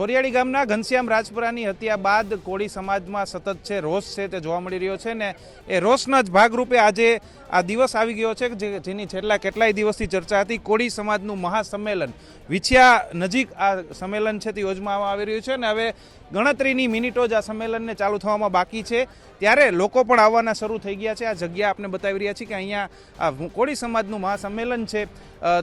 ખોરિયાળી ગામના ઘનશ્યામ રાજપરાની હત્યા બાદ કોળી સમાજમાં સતત છે રોષ છે તે જોવા મળી રહ્યો છે ને એ રોષના જ ભાગરૂપે આજે આ દિવસ આવી ગયો છે જેની છેલ્લા કેટલાય દિવસથી ચર્ચા હતી. કોળી સમાજનું મહાસંમેલન વિછિયા નજીક આ સંમેલન છે તે યોજવામાં આવી રહ્યું છે ને હવે ગણતરીની મિનિટો જ આ સંમેલનને ચાલુ થવામાં બાકી છે ત્યારે લોકો પણ આવવાના શરૂ થઈ ગયા છે. આ જગ્યા આપણે બતાવી રહ્યા છીએ કે અહીંયા આ કોળી સમાજનું મહાસંમેલન છે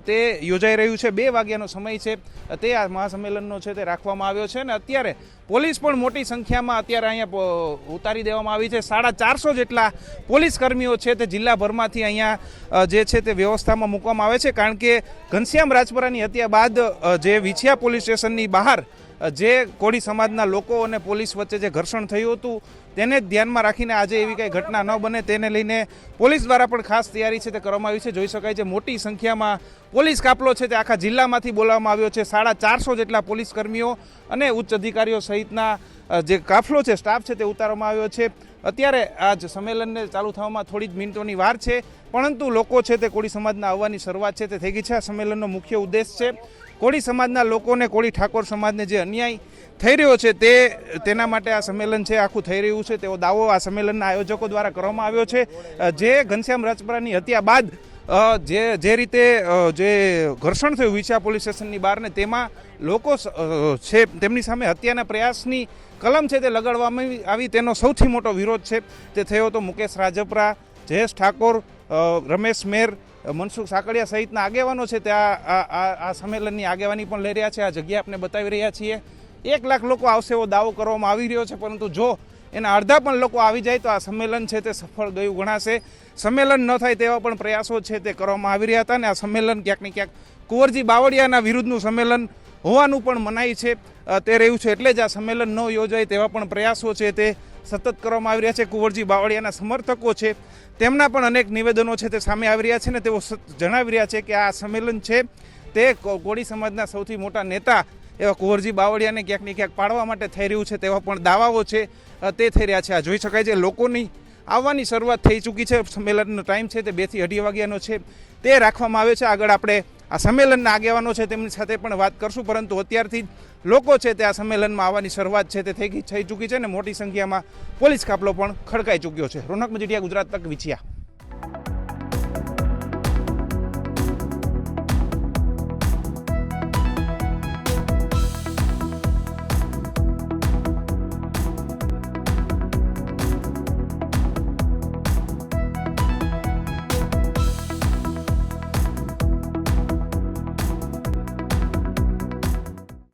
તે યોજાઈ રહ્યું છે. 2 વાગ્યાનો સમય છે તે આ મહાસંમેલનનો છે તે રાખવામાં આવ્યો છે ને અત્યારે પોલીસ પણ મોટી સંખ્યામાં અત્યારે અહીંયા ઉતારી દેવામાં આવી છે. 450 જેટલા પોલીસ કર્મીઓ છે તે જિલ્લાભરમાંથી અહીંયા જે છે તે વ્યવસ્થામાં મૂકવામાં આવે છે કારણ કે ઘનશ્યામ રાજપરાની હત્યા બાદ જે વિછિયા પોલીસ સ્ટેશનની બહાર જે કોળી સમાજના લોકો અને પોલીસ વચ્ચે જે ઘર્ષણ થયું હતું તેને જ ધ્યાનમાં રાખીને આજે એવી કંઈ ઘટના ન બને તેને લઈને પોલીસ દ્વારા પણ ખાસ તૈયારી છે તે કરવામાં આવી છે. જોઈ શકાય છે મોટી સંખ્યામાં પોલીસ કાફલો છે તે આખા જિલ્લામાંથી બોલાવવામાં આવ્યો છે. 450 જેટલા પોલીસ કર્મીઓ અને ઉચ્ચ અધિકારીઓ સહિતના જે કાફલો છે સ્ટાફ છે તે ઉતારવામાં આવ્યો છે. અત્યારે આ જ સંમેલનને ચાલુ થવામાં થોડી જ મિનિટોની વાર છે પરંતુ લોકો છે તે કોળી સમાજના આવવાની શરૂઆત છે તે થઈ ગઈ છે. આ સંમેલનનો મુખ્ય ઉદ્દેશ છે કોળી સમાજના લોકોને કોળી ઠાકોર સમાજને જે અન્યાય થઈ રહ્યો છે તેના માટે આ સંમેલન છે આખું થઈ રહ્યું છે તેવો દાવો આ સંમેલનના આયોજકો દ્વારા કરવામાં આવ્યો છે. જે ઘનશ્યામ રાજપરાની હત્યા બાદ જે રીતે જે ઘર્ષણ થયું વિછિયા પોલીસ સ્ટેશનની બહાર ને તેમાં લોકો છે તેમની સામે હત્યાના પ્રયાસની કલમ છે તે લગાડવામાં આવી તેનો સૌથી મોટો વિરોધ છે તે થયો હતો. મુકેશ રાજપરા, જયેશ ઠાકોર, રમેશ મેર, મનસુખ સાકડિયા સહિતના આગેવાનો છે તે આ સંમેલનની આગેવાની પણ લઈ રહ્યા છે. આ જગ્યા આપણે બતાવી રહ્યા છીએ. 1 લાખ લોકો આવશે એવો દાવો કરવામાં આવી રહ્યો છે પરંતુ જો એના અડધા પણ લોકો આવી જાય તો આ સંમેલન છે તે સફળ ગયું ગણાશે. સંમેલન ન થાય તેવા પણ પ્રયાસો છે તે કરવામાં આવી રહ્યા હતા અને આ સંમેલન ક્યાંક ને ક્યાંક કુંવરજી બાવળિયાના વિરુદ્ધનું સંમેલન હોવાનું પણ મનાય છે તે રહ્યું છે એટલે જ આ સંમેલન ન યોજાય તેવા પણ પ્રયાસો છે તે સતત કરવામાં આવી રહ્યા છે. કુંવરજી બાવળિયાના સમર્થકો છે તેમના પણ અનેક નિવેદનો છે તે સામે આવી રહ્યા છે ને તેઓ જણાવી રહ્યા છે કે આ સંમેલન છે તે કોળી સમાજના સૌથી મોટા નેતા એવા કુંવરજી બાવળિયાને ક્યાંક ને ક્યાંક પાડવા માટે થઈ રહ્યું છે તેવા પણ દાવાઓ છે તે થઈ રહ્યા છે. આ જોઈ શકાય છે લોકોની આવવાની શરૂઆત થઈ ચૂકી છે. સંમેલનનો ટાઈમ છે તે 2 થી 2:30 વાગ્યાનો છે તે રાખવામાં આવ્યો છે. આગળ આપણે આ સંમેલનના આગેવાનો છે તેમની સાથે પણ વાત કરશું પરંતુ અત્યારથી લોકો છે તે આ સંમેલનમાં આવવાની શરૂઆત છે તે થઈ ચૂકી છે ને મોટી સંખ્યામાં પોલીસ કાફલો પણ ખડકાઈ ચૂક્યો છે. રોનક મજીઠિયા, ગુજરાત તક, વિછિયા.